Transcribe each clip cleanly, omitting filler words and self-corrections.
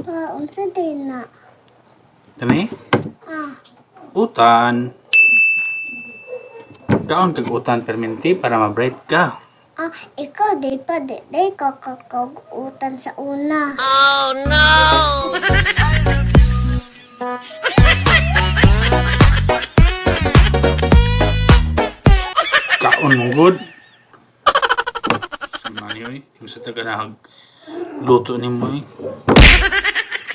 Unsa din na? Kani? Utan. Kaon kag utan perminti para ma-bright ka. Ikaw di pa di ka kakagutan sa una. Kaon mo good. Samani oy, gusto ta kanahag luto nimo oy.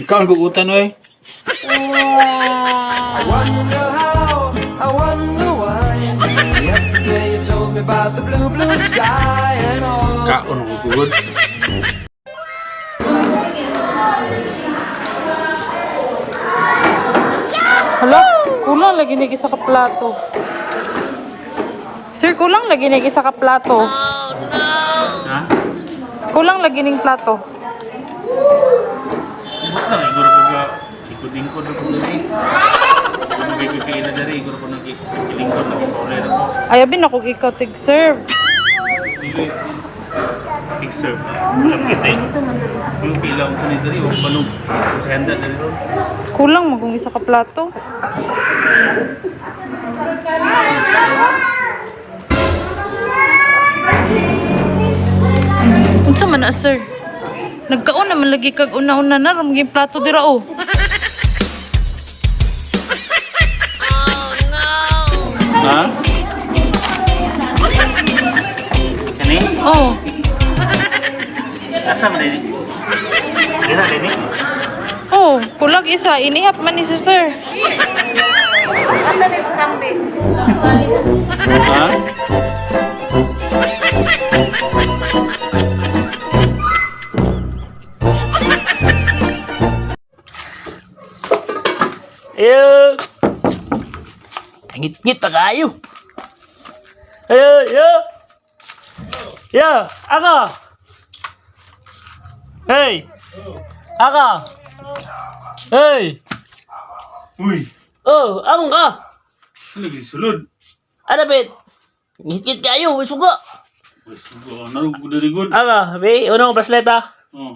Kaon kag utan oy. I wonder why. Yesterday you told me about the blue, blue sky and all. Kaon mo good. Hala, kulang lagi na isa ka plato. Sir, kulang lagi na isa ka plato. Ha? Kulang lagi ning plato. Wala siguro ko ga ikot-ingkod ko diri. Magiging kaila diri siguro ko nagkilingkod na controller ko. Ay, abin ako ikaw tig-serve. Fixer. Alam kita eh. Yung pilaw ko ni diri o banog sa handa diri ron. Kulang magong isa ka plato. Unsa man na, sir? Nagkaon naman lagi kag una-una na ram gyud plato dira oh. Ha? Kani? Oh, Asa man diri? Dira diri? oh, kulang isa inihap man ni sir. Ha? Ayo. Ngit-ngit pa kayo. Ayo, yo. Yo, ako. Hey. Ako. Hey. Uy, Oh, among ka. ano lagi sulod? Ano, bet? Ngit-ngit kayo, may suga. Uy, sugo, narog ko diri good. Ako, be, unang brasleta. Oh.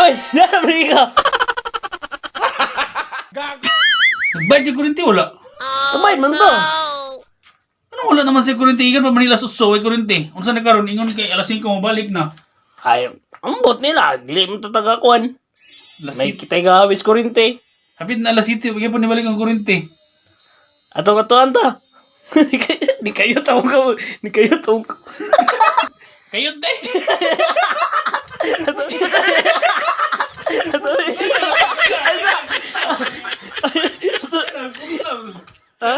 Uy, narabri ka. Nagbayad yung kurinti, wala. Kumain man ba? Ano wala naman sa kurinti? Ikan pa Manila Sutso, ay kurinti. Unsa na karon ingon kay alas 5 mabalik na. Ay, ang bot nila. Dili mo tatagakuan. Alas May 7. kitay gawis kurinte. Hapit na alas 7, bigyan pa nibalik ang kurinti. Ato anta. Di kayo tawag ka. Di kayo tawag ka. Kayot day. Ha?